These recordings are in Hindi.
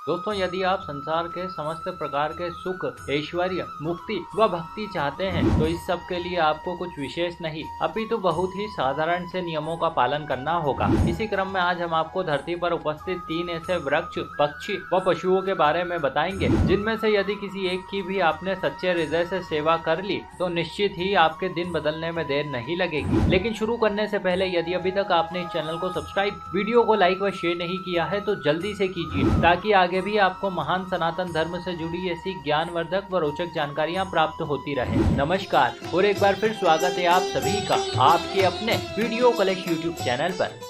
दोस्तों, यदि आप संसार के समस्त प्रकार के सुख, ऐश्वर्य, मुक्ति व भक्ति चाहते हैं तो इस सब के लिए आपको कुछ विशेष नहीं अपितु बहुत ही साधारण से नियमों का पालन करना होगा। इसी क्रम में आज हम आपको धरती पर उपस्थित 3 ऐसे वृक्ष, पक्षी व पशुओं के बारे में बताएंगे जिनमें से यदि किसी एक की भी आपने सच्चे हृदय से सेवा कर ली तो निश्चित ही आपके दिन बदलने में देर नहीं लगेगी। लेकिन शुरू करने से पहले यदि अभी तक आपने इस चैनल को सब्सक्राइब, वीडियो को लाइक व शेयर नहीं किया है तो जल्दी से कीजिए ताकि आगे भी आपको महान सनातन धर्म से जुड़ी ऐसी ज्ञानवर्धक व रोचक जानकारियां प्राप्त होती रहे। नमस्कार और एक बार फिर स्वागत है आप सभी का आपके अपने वीडियो कलेक्ट यूट्यूब चैनल पर।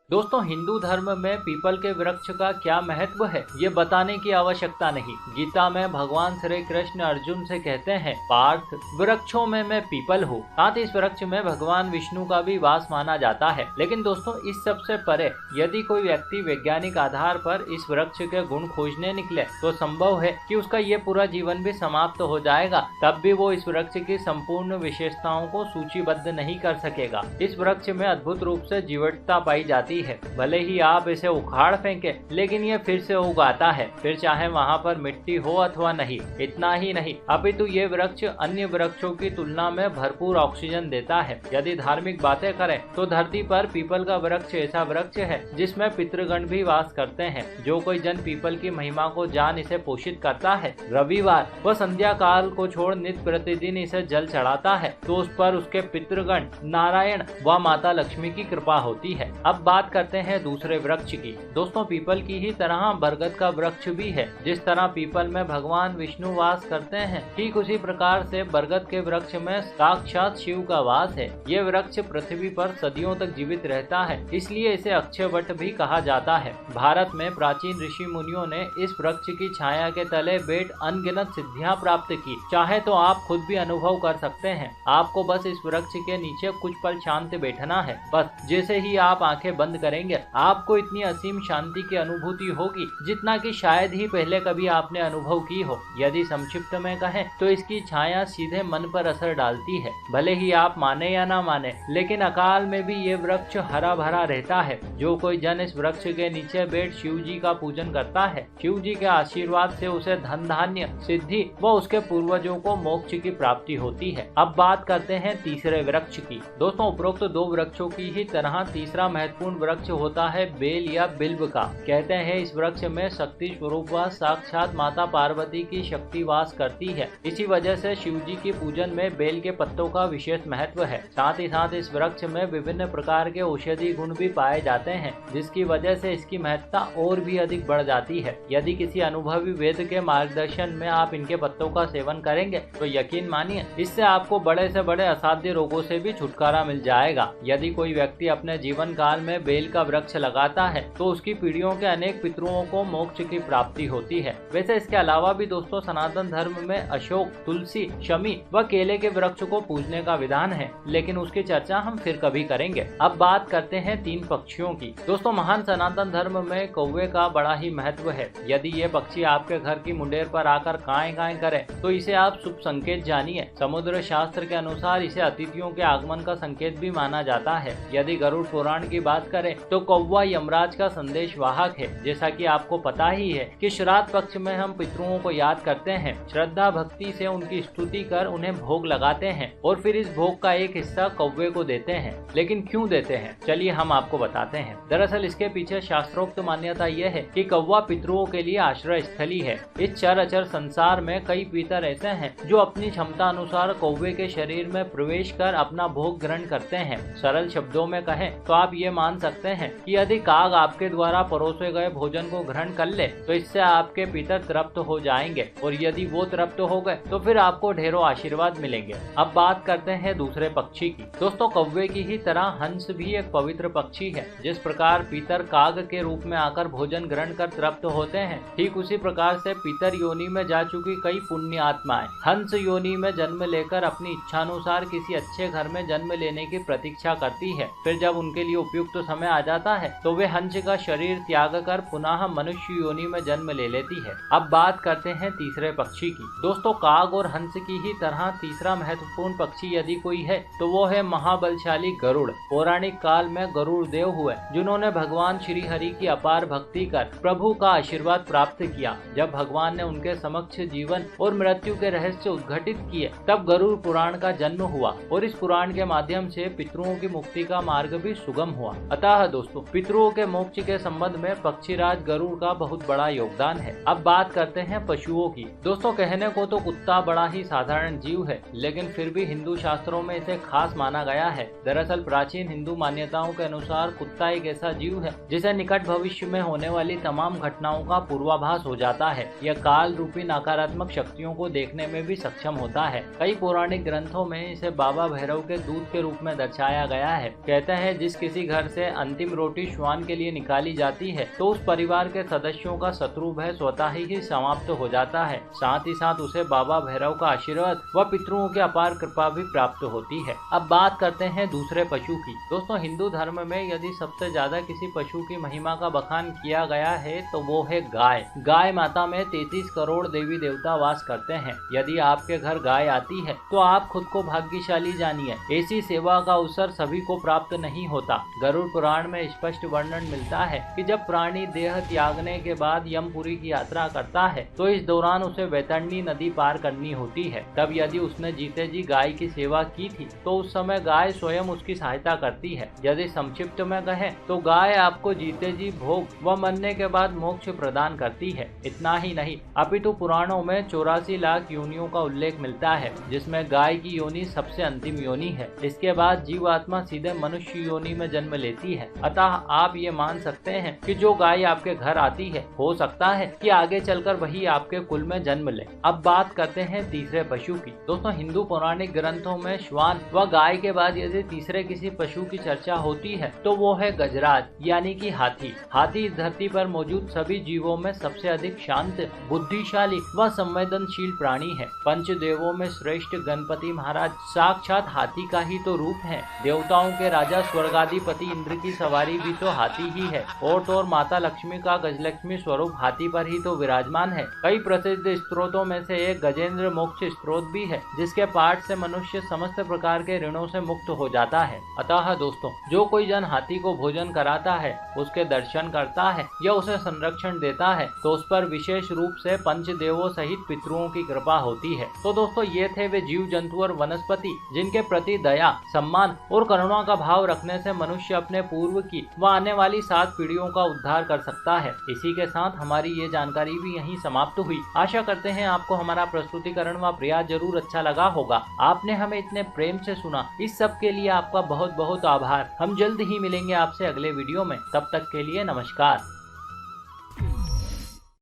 दोस्तों, हिंदू धर्म में पीपल के वृक्ष का क्या महत्व है ये बताने की आवश्यकता नहीं। गीता में भगवान श्री कृष्ण अर्जुन से कहते हैं, पार्थ वृक्षों में मैं पीपल हूँ। साथ इस वृक्ष में भगवान विष्णु का भी वास माना जाता है। लेकिन दोस्तों, इस सबसे परे यदि कोई व्यक्ति वैज्ञानिक आधार पर इस वृक्ष के गुण खोजने निकले तो संभव है कि उसका ये पूरा जीवन भी समाप्त हो जाएगा, तब भी वो इस वृक्ष की संपूर्ण विशेषताओं को सूचीबद्ध नहीं कर सकेगा। इस वृक्ष में अद्भुत रूप से जीवटता पाई जाती है। भले ही आप इसे उखाड़ फेंके लेकिन ये फिर से उगाता है, फिर चाहे वहाँ पर मिट्टी हो अथवा नहीं। इतना ही नहीं अपितु ये वृक्ष अन्य वृक्षों की तुलना में भरपूर ऑक्सीजन देता है। यदि धार्मिक बातें करें तो धरती पर पीपल का वृक्ष ऐसा वृक्ष है जिसमें पितृगण भी वास करते हैं। जो कोई जन पीपल की महिमा को जान इसे पोषित करता है, रविवार व संध्या काल को छोड़ नित्य प्रतिदिन इसे जल चढ़ाता है तो उस पर उसके पितृगण, नारायण व माता लक्ष्मी की कृपा होती है। अब बात करते हैं दूसरे वृक्ष की। दोस्तों, पीपल की ही तरह बरगद का वृक्ष भी है। जिस तरह पीपल में भगवान विष्णु वास करते हैं, ठीक उसी प्रकार से बरगद के वृक्ष में साक्षात शिव का वास है। ये वृक्ष पृथ्वी पर सदियों तक जीवित रहता है, इसलिए इसे अक्षय वट भी कहा जाता है। भारत में प्राचीन ऋषि मुनियों ने इस वृक्ष की छाया के तले बैठ अनगिनत सिद्धियां प्राप्त की। चाहे तो आप खुद भी अनुभव कर सकते हैं। आपको बस इस वृक्ष के नीचे कुछ पल शांत बैठना है। बस जैसे ही आप आंखें बंद करेंगे आपको इतनी असीम शांति की अनुभूति होगी जितना कि शायद ही पहले कभी आपने अनुभव की हो। यदि संक्षिप्त में कहें तो इसकी छाया सीधे मन पर असर डालती है। भले ही आप माने या ना माने, लेकिन अकाल में भी ये वृक्ष हरा भरा रहता है। जो कोई जन इस वृक्ष के नीचे बैठ शिव जी का पूजन करता है, शिव जी के आशीर्वाद से उसे धन धान्य, सिद्धि व उसके पूर्वजों को मोक्ष की प्राप्ति होती है। अब बात करते हैं तीसरे वृक्ष की। दोस्तों, उपरोक्त 2 वृक्षों की ही तरह तीसरा महत्वपूर्ण वृक्ष होता है बेल या बिल्व का। कहते हैं इस वृक्ष में शक्ति स्वरूप व साक्षात माता पार्वती की शक्ति वास करती है। इसी वजह से शिव जी की पूजन में बेल के पत्तों का विशेष महत्व है। साथ ही साथ इस वृक्ष में विभिन्न प्रकार के औषधि गुण भी पाए जाते हैं, जिसकी वजह से इसकी महत्ता और भी अधिक बढ़ जाती है। यदि किसी अनुभवी वेद के मार्गदर्शन में आप इनके पत्तों का सेवन करेंगे तो यकीन मानिए इससे आपको बड़े से बड़े असाध्य रोगों से भी छुटकारा मिल जाएगा। यदि कोई व्यक्ति अपने जीवन काल में बेल का वृक्ष लगाता है तो उसकी पीढ़ियों के अनेक पितरों को मोक्ष की प्राप्ति होती है। वैसे इसके अलावा भी दोस्तों सनातन धर्म में अशोक, तुलसी, शमी व केले के वृक्ष को पूजने का विधान है, लेकिन उसकी चर्चा हम फिर कभी करेंगे। अब बात करते हैं 3 पक्षियों की। दोस्तों, महान सनातन धर्म में कौवे का बड़ा ही महत्व है। यदि ये पक्षी आपके घर की मुंडेर पर आकर काएं काएं करे तो इसे आप शुभ संकेत जानिए। समुद्र शास्त्र के अनुसार इसे अतिथियों के आगमन का संकेत भी माना जाता है। यदि गरुड़ पुराण की बात करें तो कौवा यमराज का संदेश वाहक है। जैसा कि आपको पता ही है कि श्राद्ध पक्ष में हम पितरों को याद करते हैं, श्रद्धा भक्ति से उनकी स्तुति कर उन्हें भोग लगाते हैं और फिर इस भोग का एक हिस्सा कौवे को देते हैं। लेकिन क्यों देते हैं, चलिए हम आपको बताते हैं। दरअसल इसके पीछे शास्त्रोक्त मान्यता यह है कि कौवा पितरों के लिए आश्रय स्थली है। इस चर अचर संसार में कई पितर ऐसे हैं जो अपनी क्षमता अनुसार कौवे के शरीर में प्रवेश कर अपना भोग ग्रहण करते हैं। सरल शब्दों में कहें तो आप ये मान सकते हैं कि यदि काग आपके द्वारा परोसे गए भोजन को ग्रहण कर ले तो इससे आपके पितर तृप्त हो जाएंगे और यदि वो तृप्त हो गए तो फिर आपको ढेरों आशीर्वाद मिलेंगे। अब बात करते हैं दूसरे पक्षी की। दोस्तों, कौवे की ही तरह हंस भी एक पवित्र पक्षी है। जिस प्रकार पितर काग के रूप में आकर भोजन ग्रहण कर तृप्त होते हैं, ठीक उसी प्रकार से पितर योनि में जा चुकी कई पुण्य आत्माएं हंस योनि में जन्म लेकर अपनी इच्छानुसार किसी अच्छे घर में जन्म लेने की प्रतीक्षा करती है। फिर जब उनके लिए उपयुक्त समय समय आ जाता है तो वे हंस का शरीर त्याग कर पुनः मनुष्य योनि में जन्म ले लेती है। अब बात करते हैं तीसरे पक्षी की। दोस्तों, काग और हंस की ही तरह तीसरा महत्वपूर्ण पक्षी यदि कोई है तो वो है महाबलशाली गरुड़। पौराणिक काल में गरुड़ देव हुए जिन्होंने भगवान श्री हरि की अपार भक्ति कर प्रभु का आशीर्वाद प्राप्त किया। जब भगवान ने उनके समक्ष जीवन और मृत्यु के रहस्य उद्घाटित किए तब गरुड़ पुराण का जन्म हुआ और इस पुराण के माध्यम से पितरों की मुक्ति का मार्ग भी सुगम हुआ। अतः दोस्तों, पितरों के मोक्ष के संबंध में पक्षीराज गरुड़ का बहुत बड़ा योगदान है। अब बात करते हैं पशुओं की। दोस्तों, कहने को तो कुत्ता बड़ा ही साधारण जीव है, लेकिन फिर भी हिंदू शास्त्रों में इसे खास माना गया है। दरअसल प्राचीन हिंदू मान्यताओं के अनुसार कुत्ता एक ऐसा जीव है जिसे निकट भविष्य में होने वाली तमाम घटनाओं का पूर्वाभास हो जाता है। यह काल रूपी नकारात्मक शक्तियों को देखने में भी सक्षम होता है। कई पौराणिक ग्रंथों में इसे बाबा भैरव के दूत के रूप में दर्शाया गया है। कहते हैं जिस किसी घर से अंतिम रोटी श्वान के लिए निकाली जाती है तो उस परिवार के सदस्यों का शत्रु भय स्वतः ही समाप्त हो जाता है। साथ ही साथ उसे बाबा भैरव का आशीर्वाद व पितरों की अपार कृपा भी प्राप्त होती है। अब बात करते हैं दूसरे पशु की। दोस्तों, हिंदू धर्म में यदि सबसे ज्यादा किसी पशु की महिमा का बखान किया गया है तो वो है गाय। गाय माता में 33 करोड़ देवी देवता वास करते हैं। यदि आपके घर गाय आती है तो आप खुद को भाग्यशाली जानिए। ऐसी सेवा का अवसर सभी को प्राप्त नहीं होता। गरुड़ पुराण में स्पष्ट वर्णन मिलता है कि जब प्राणी देह त्यागने के बाद यमपुरी की यात्रा करता है तो इस दौरान उसे वैतरणी नदी पार करनी होती है। तब यदि उसने जीते जी गाय की सेवा की थी तो उस समय गाय स्वयं उसकी सहायता करती है। यदि संक्षिप्त में कहें तो गाय आपको जीते जी भोग व मरने के बाद मोक्ष प्रदान करती है। इतना ही नहीं, अपितु पुराणों में 84 लाख योनियों का उल्लेख मिलता है जिसमें गाय की योनि सबसे अंतिम योनि है। इसके बाद जीवात्मा सीधे मनुष्य योनि में जन्म लेती है। अतः आप ये मान सकते हैं कि जो गाय आपके घर आती है हो सकता है कि आगे चलकर वही आपके कुल में जन्म ले। अब बात करते हैं तीसरे पशु की। दोस्तों, हिंदू पौराणिक ग्रंथों में श्वान व गाय के बाद यदि तीसरे किसी पशु की चर्चा होती है तो वो है गजराज यानी कि हाथी। हाथी इस धरती पर मौजूद सभी जीवों में सबसे अधिक शांत, बुद्धिशाली व संवेदनशील प्राणी है। पंचदेवों में श्रेष्ठ गणपति महाराज साक्षात हाथी का ही तो रूप है। देवताओं के राजा स्वर्गाधिपति इंद्र की सवारी भी तो हाथी ही है और तो और माता लक्ष्मी का गजलक्ष्मी स्वरूप हाथी पर ही तो विराजमान है। कई प्रसिद्ध स्त्रोतों में से एक गजेंद्र मोक्ष स्त्रोत भी है जिसके पाठ से मनुष्य समस्त प्रकार के ऋणों से मुक्त हो जाता है। अतः दोस्तों, जो कोई जन हाथी को भोजन कराता है, उसके दर्शन करता है या उसे संरक्षण देता है तो उस पर विशेष रूप से पंचदेवों सहित पितरों की कृपा होती है। तो दोस्तों, ये थे वे जीव जंतु और वनस्पति जिनके प्रति दया, सम्मान और करुणा का भाव रखने से मनुष्य अपने पूर्व की व आने वाली 7 पीढ़ियों का उद्धार कर सकता है। इसी के साथ हमारी ये जानकारी भी यहीं समाप्त हुई। आशा करते हैं आपको हमारा प्रस्तुतिकरण व प्रयास जरूर अच्छा लगा होगा। आपने हमें इतने प्रेम से सुना, इस सब के लिए आपका बहुत बहुत आभार। हम जल्द ही मिलेंगे आपसे अगले वीडियो में। तब तक के लिए नमस्कार।